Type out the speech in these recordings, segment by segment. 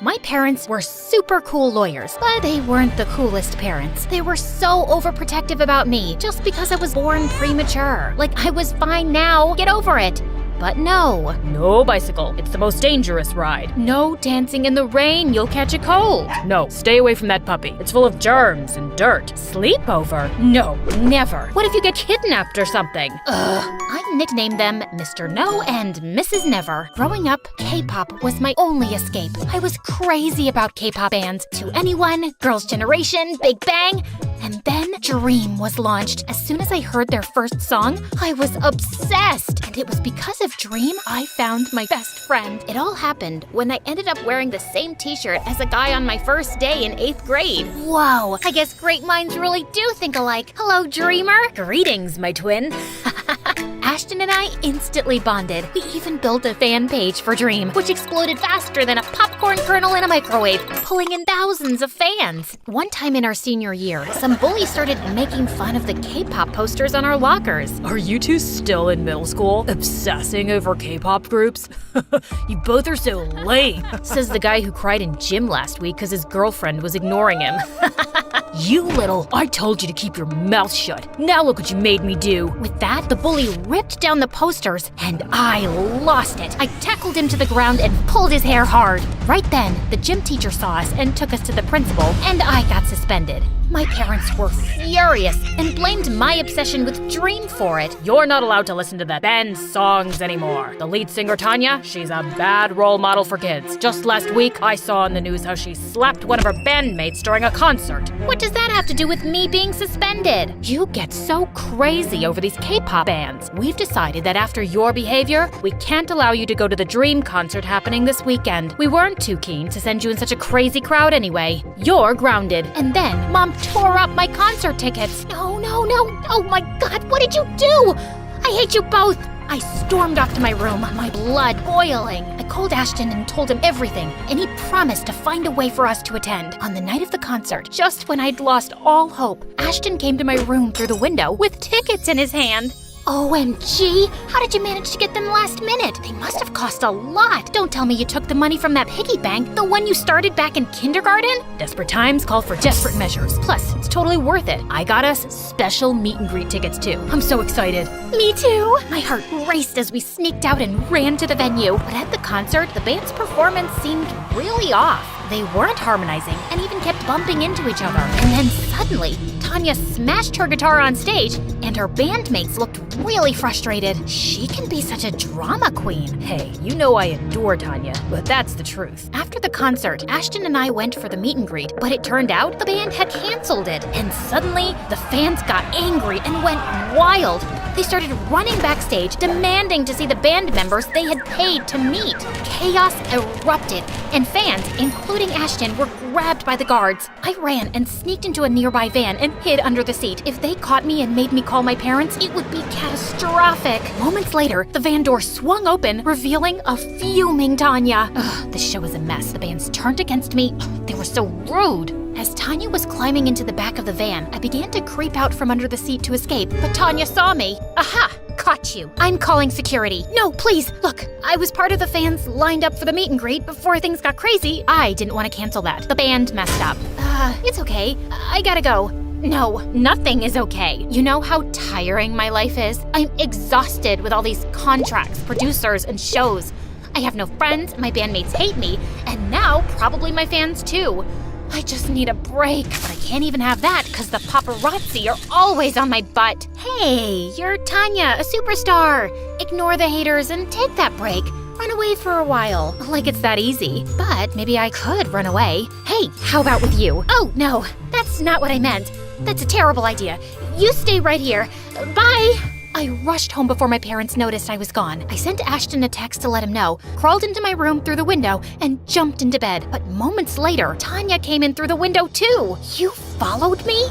My parents were super cool lawyers, but they weren't the coolest parents. They were so overprotective about me just because I was born premature. Like I was fine now, get over it. But no. No bicycle. It's the most dangerous ride. No dancing in the rain, you'll catch a cold. No, stay away from that puppy. It's full of germs and dirt. Sleepover? No, never. What if you get kidnapped or something? I nicknamed them Mr. No and Mrs. Never. Growing up, K-pop was my only escape. I was crazy about K-pop bands. To Anyone, Girls' Generation, Big Bang. And then Dream was launched. As soon as I heard their first song, I was obsessed. And it was because of Dream I found my best friend. It all happened when I ended up wearing the same t-shirt as a guy on my first day in 8th grade. Whoa, I guess great minds really do think alike. Hello, Dreamer. Greetings, my twin. Ashton and I instantly bonded. We even built a fan page for Dream, which exploded faster than a popcorn kernel in a microwave, pulling in thousands of fans. One time in our senior year, some bully started making fun of the K-pop posters on our lockers. Are you two still in middle school, obsessing over K-pop groups? You both are so lame, says the guy who cried in gym last week because his girlfriend was ignoring him. You little, I told you to keep your mouth shut. Now look what you made me do. With that, the bully ripped down the posters, and I lost it. I tackled him to the ground and pulled his hair hard. Right then, the gym teacher saw us and took us to the principal, and I got suspended. My parents were furious and blamed my obsession with Dream for it. You're not allowed to listen to the band's songs anymore. The lead singer, Tanya, she's a bad role model for kids. Just last week, I saw on the news how she slapped one of her bandmates during a concert. What does that have to do with me being suspended? You get so crazy over these K-pop bands. We've decided that after your behavior, we can't allow you to go to the Dream concert happening this weekend. We weren't too keen to send you in such a crazy crowd anyway. You're grounded. And then, Mom tore up my concert tickets. No. Oh my God, what did you do? I hate you both. I stormed off to my room, my blood boiling. I called Ashton and told him everything, and he promised to find a way for us to attend. On the night of the concert, just when I'd lost all hope, Ashton came to my room through the window with tickets in his hand. OMG! How did you manage to get them last minute? They must have cost a lot. Don't tell me you took the money from that piggy bank, the one you started back in kindergarten? Desperate times call for desperate measures. Plus, it's totally worth it. I got us special meet and greet tickets too. I'm so excited. Me too! My heart raced as we sneaked out and ran to the venue. But at the concert, the band's performance seemed really off. They weren't harmonizing and even kept bumping into each other. And then suddenly, Tanya smashed her guitar on stage and her bandmates looked really frustrated. She can be such a drama queen. Hey, you know I adore Tanya, but that's the truth. After the concert, Ashton and I went for the meet and greet, but it turned out the band had canceled it. And suddenly, the fans got angry and went wild. They started running backstage, demanding to see the band members they had paid to meet. Chaos erupted, and fans, including Ashton, were grabbed by the guards. I ran and sneaked into a nearby van and hid under the seat. If they caught me and made me call my parents, it would be catastrophic. Moments later, the van door swung open, revealing a fuming Tanya. The show was a mess. The bands turned against me. They were so rude. As Tanya was climbing into the back of the van, I began to creep out from under the seat to escape, but Tanya saw me. Aha! Caught you. I'm calling security. No, please, look, I was part of the fans lined up for the meet and greet before things got crazy. I didn't want to cancel that. The band messed up. It's okay. I gotta go. No, nothing is okay. You know how tiring my life is? I'm exhausted with all these contracts, producers, and shows. I have no friends, my bandmates hate me, and now probably my fans too. I just need a break, but I can't even have that because the paparazzi are always on my butt. Hey, you're Tanya, a superstar. Ignore the haters and take that break. Run away for a while. Like it's that easy. But maybe I could run away. Hey, how about with you? Oh, no, that's not what I meant. That's a terrible idea. You stay right here. Bye. I rushed home before my parents noticed I was gone. I sent Ashton a text to let him know, crawled into my room through the window, and jumped into bed. But moments later, Tanya came in through the window too. You followed me?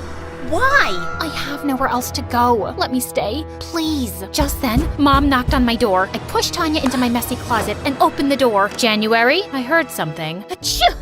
Why? I have nowhere else to go. Let me stay, please. Just then, Mom knocked on my door. I pushed Tanya into my messy closet and opened the door. January, I heard something. Achoo!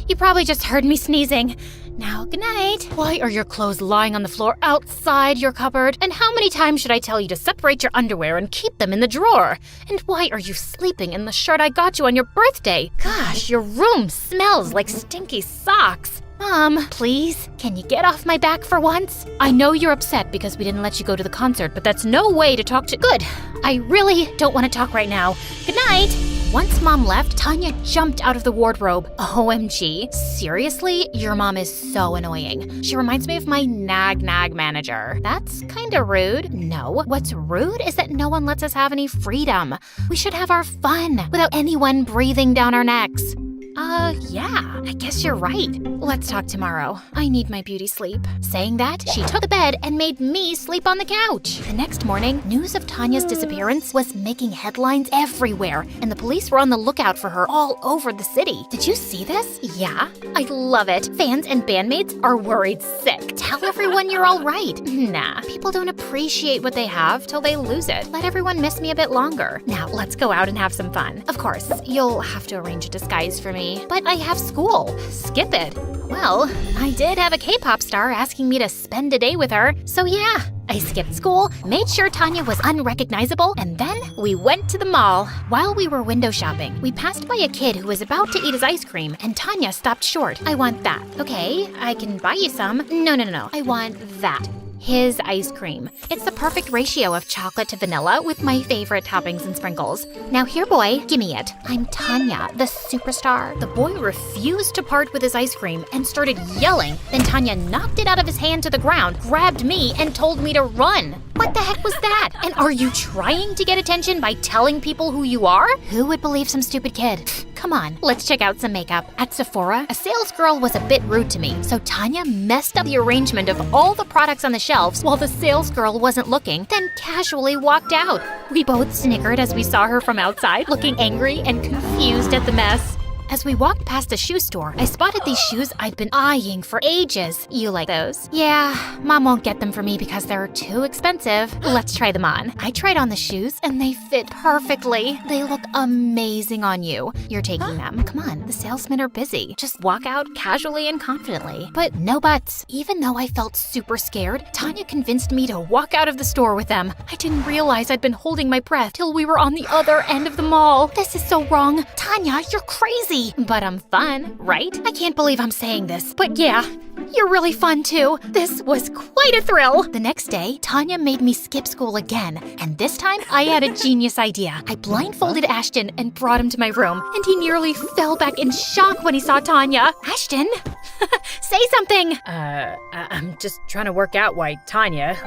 You probably just heard me sneezing. Now, good night. Why are your clothes lying on the floor outside your cupboard? And how many times should I tell you to separate your underwear and keep them in the drawer? And why are you sleeping in the shirt I got you on your birthday? Gosh, your room smells like stinky socks. Mom, please, can you get off my back for once? I know you're upset because we didn't let you go to the concert, but that's no way to talk to— Good. I really don't want to talk right now. Good night. Once Mom left, Tanya jumped out of the wardrobe. OMG. Seriously? Your mom is so annoying. She reminds me of my nag manager. That's kinda rude. No, what's rude is that no one lets us have any freedom. We should have our fun without anyone breathing down our necks. Yeah, I guess you're right. Let's talk tomorrow. I need my beauty sleep. Saying that, she took the bed and made me sleep on the couch. The next morning, news of Tanya's disappearance was making headlines everywhere, and the police were on the lookout for her all over the city. Did you see this? Yeah, I love it. Fans and bandmates are worried sick. Tell everyone you're all right. Nah, people don't appreciate what they have till they lose it. Let everyone miss me a bit longer. Now, let's go out and have some fun. Of course, you'll have to arrange a disguise for me, but I have school. Skip it. Well, I did have a K-pop star asking me to spend a day with her, so yeah. I skipped school, made sure Tanya was unrecognizable, and then we went to the mall. While we were window shopping, we passed by a kid who was about to eat his ice cream, and Tanya stopped short. I want that. Okay, I can buy you some. No. I want that. His ice cream. It's the perfect ratio of chocolate to vanilla with my favorite toppings and sprinkles. Now here, boy, gimme it. I'm Tanya, the superstar. The boy refused to part with his ice cream and started yelling. Then Tanya knocked it out of his hand to the ground, grabbed me, and told me to run. What the heck was that? And are you trying to get attention by telling people who you are? Who would believe some stupid kid? Come on, let's check out some makeup. At Sephora, a sales girl was a bit rude to me, so Tanya messed up the arrangement of all the products on the shelves while the sales girl wasn't looking, then casually walked out. We both snickered as we saw her from outside, looking angry and confused at the mess. As we walked past a shoe store, I spotted these shoes I'd been eyeing for ages. You like those? Yeah, Mom won't get them for me because they're too expensive. Let's try them on. I tried on the shoes and they fit perfectly. They look amazing on you. You're taking them. Come on, the salesmen are busy. Just walk out casually and confidently. But no buts. Even though I felt super scared, Tanya convinced me to walk out of the store with them. I didn't realize I'd been holding my breath till we were on the other end of the mall. This is so wrong. Tanya, you're crazy. But I'm fun, right? I can't believe I'm saying this, but yeah, you're really fun too. This was quite a thrill. The next day, Tanya made me skip school again, and this time I had a genius idea. I blindfolded Ashton and brought him to my room, and he nearly fell back in shock when he saw Tanya. Ashton, say something. I'm just trying to work out why Tanya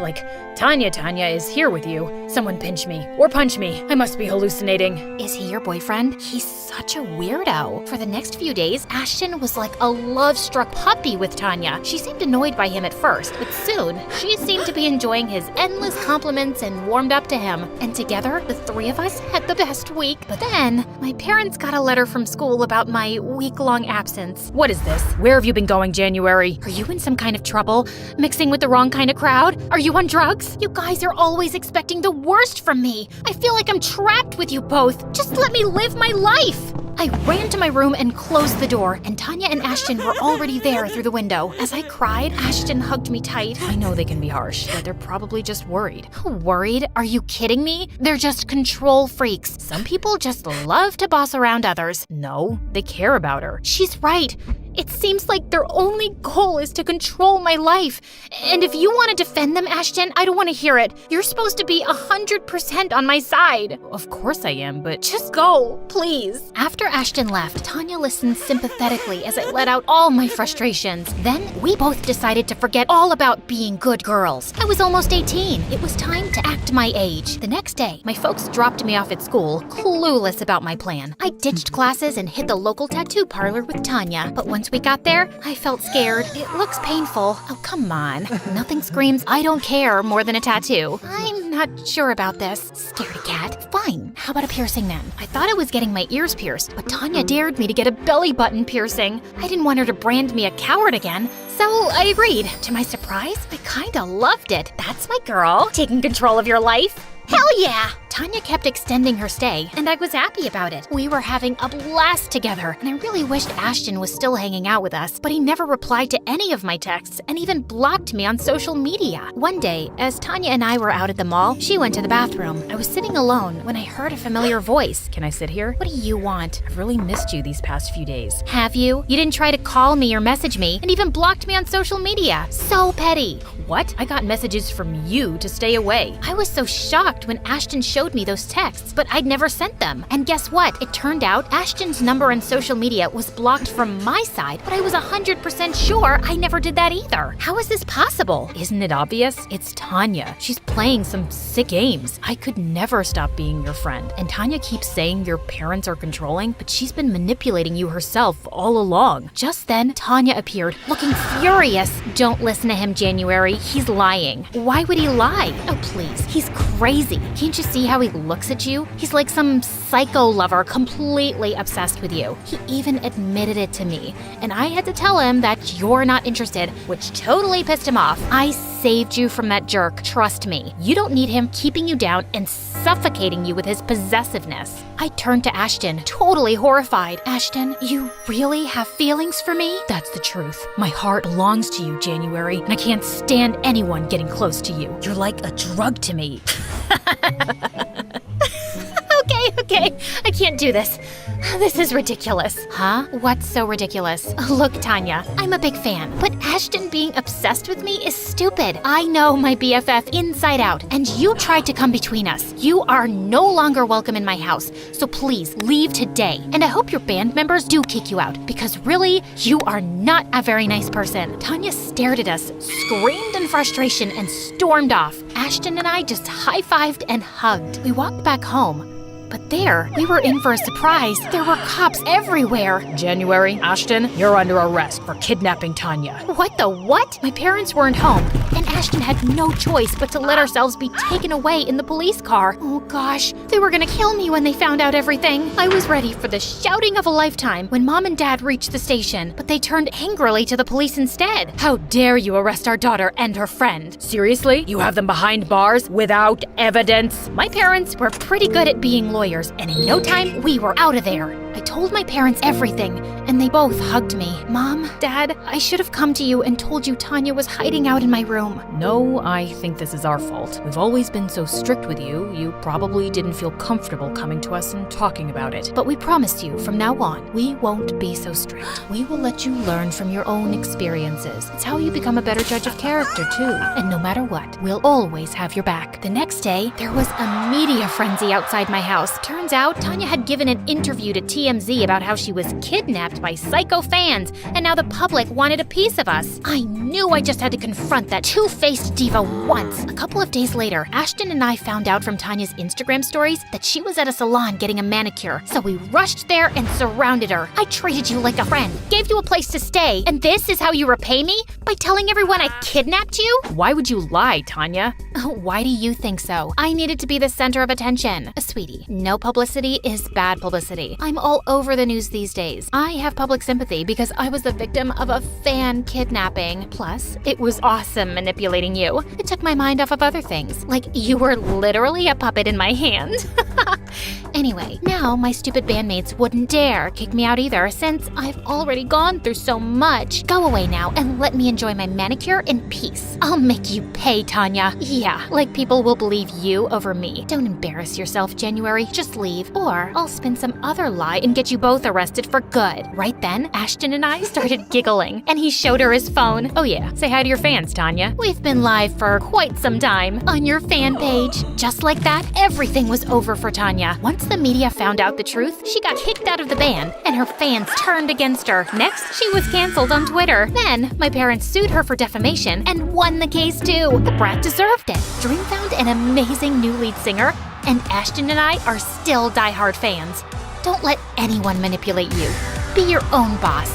is here with you. Someone pinch me or punch me. I must be hallucinating. Is he your boyfriend? He's such a weirdo. For the next few days, Ashton was like a love-struck puppy with Tanya. She seemed annoyed by him at first, but soon, she seemed to be enjoying his endless compliments and warmed up to him. And together, the three of us had the best week. But then, my parents got a letter from school about my week-long absence. What is this? Where have you been going, January? Are you in some kind of trouble? Mixing with the wrong kind of crowd? Are you on drugs? You guys are always expecting the worst from me. I feel like I'm trapped with you both. Just let me live my life. I ran to my room and closed the door, and Tanya and Ashton were already there through the window. As I cried, Ashton hugged me tight. I know they can be harsh, but they're probably just worried. Worried? Are you kidding me? They're just control freaks. Some people just love to boss around others. No, they care about her. She's right. It seems like their only goal is to control my life. And if you want to defend them, Ashton, I don't want to hear it. You're supposed to be 100% on my side. Of course I am, but just go, please. After Ashton left, Tanya listened sympathetically as I let out all my frustrations. Then we both decided to forget all about being good girls. I was almost 18. It was time to act my age. The next day, my folks dropped me off at school, clueless about my plan. I ditched classes and hit the local tattoo parlor with Tanya. But once we got there, I felt scared. It looks painful. Oh, come on. Nothing screams I don't care more than a tattoo. I'm not sure about this. Scaredy cat. Fine. How about a piercing then? I thought I was getting my ears pierced, but Tanya dared me to get a belly button piercing. I didn't want her to brand me a coward again, so I agreed. To my surprise, I kinda loved it. That's my girl, taking control of your life. Hell yeah! Tanya kept extending her stay, and I was happy about it. We were having a blast together, and I really wished Ashton was still hanging out with us, but he never replied to any of my texts and even blocked me on social media. One day, as Tanya and I were out at the mall, she went to the bathroom. I was sitting alone when I heard a familiar voice. Can I sit here? What do you want? I've really missed you these past few days. Have you? You didn't try to call me or message me, and even blocked me on social media. So petty. What? I got messages from you to stay away. I was so shocked when Ashton showed me those texts, but I'd never sent them. And guess what? It turned out Ashton's number on social media was blocked from my side, but I was 100% sure I never did that either. How is this possible? Isn't it obvious? It's Tanya. She's playing some sick games. I could never stop being your friend. And Tanya keeps saying your parents are controlling, but she's been manipulating you herself all along. Just then, Tanya appeared, looking furious. Don't listen to him, January. He's lying. Why would he lie? Oh, please. He's crazy. Can't you see how he looks at you? He's like some psycho lover, completely obsessed with you. He even admitted it to me, and I had to tell him that you're not interested, which totally pissed him off. I saved you from that jerk, trust me. You don't need him keeping you down and suffocating you with his possessiveness. I turned to Ashton, totally horrified. Ashton, you really have feelings for me? That's the truth. My heart belongs to you, January, and I can't stand anyone getting close to you. You're like a drug to me. Okay, I can't do this. This is ridiculous. Huh? What's so ridiculous? Look, Tanya, I'm a big fan, but Ashton being obsessed with me is stupid. I know my BFF inside out, and you tried to come between us. You are no longer welcome in my house, so please leave today. And I hope your band members do kick you out, because really, you are not a very nice person. Tanya stared at us, screamed in frustration, and stormed off. Ashton and I just high-fived and hugged. We walked back home. But there, we were in for a surprise. There were cops everywhere. January, Ashton, you're under arrest for kidnapping Tanya. What the what? My parents weren't home, and Ashton had no choice but to let ourselves be taken away in the police car. Oh gosh, they were gonna kill me when they found out everything. I was ready for the shouting of a lifetime when Mom and Dad reached the station, but they turned angrily to the police instead. How dare you arrest our daughter and her friend? Seriously? You have them behind bars without evidence? My parents were pretty good at being lawyers, and in no time, we were out of there. I told my parents everything, and they both hugged me. Mom, Dad, I should have come to you and told you Tanya was hiding out in my room. No, I think this is our fault. We've always been so strict with you, you probably didn't feel comfortable coming to us and talking about it. But we promise you, from now on, we won't be so strict. We will let you learn from your own experiences. It's how you become a better judge of character, too. And no matter what, we'll always have your back. The next day, there was a media frenzy outside my house. Turns out, Tanya had given an interview to TMZ about how she was kidnapped by psycho fans, and now the public wanted a piece of us. I knew I just had to confront that two-faced diva once. A couple of days later, Ashton and I found out from Tanya's Instagram stories that she was at a salon getting a manicure, so we rushed there and surrounded her. I treated you like a friend, gave you a place to stay, and this is how you repay me? By telling everyone I kidnapped you? Why would you lie, Tanya? Why do you think so? I needed to be the center of attention. Sweetie, no publicity is bad publicity. I'm all over the news these days. I have public sympathy because I was the victim of a fan kidnapping. Plus, it was awesome manipulating you. It took my mind off of other things, like you were literally a puppet in my hand. Anyway, now my stupid bandmates wouldn't dare kick me out either since I've already gone through so much. Go away now and let me enjoy my manicure in peace. I'll make you pay, Tanya. Yeah, like people will believe you over me. Don't embarrass yourself, January. Just leave. Or I'll spin some other lie and get you both arrested for good. Right then, Ashton and I started giggling, and he showed her his phone. Oh yeah, say hi to your fans, Tanya. We've been live for quite some time on your fan page. Just like that, everything was over for Tanya. Once the media found out the truth, she got kicked out of the band, and her fans turned against her. Next, she was canceled on Twitter. Then, my parents sued her for defamation and won the case too. The brat deserved it. Dream found an amazing new lead singer, and Ashton and I are still diehard fans. Don't let anyone manipulate you. Be your own boss.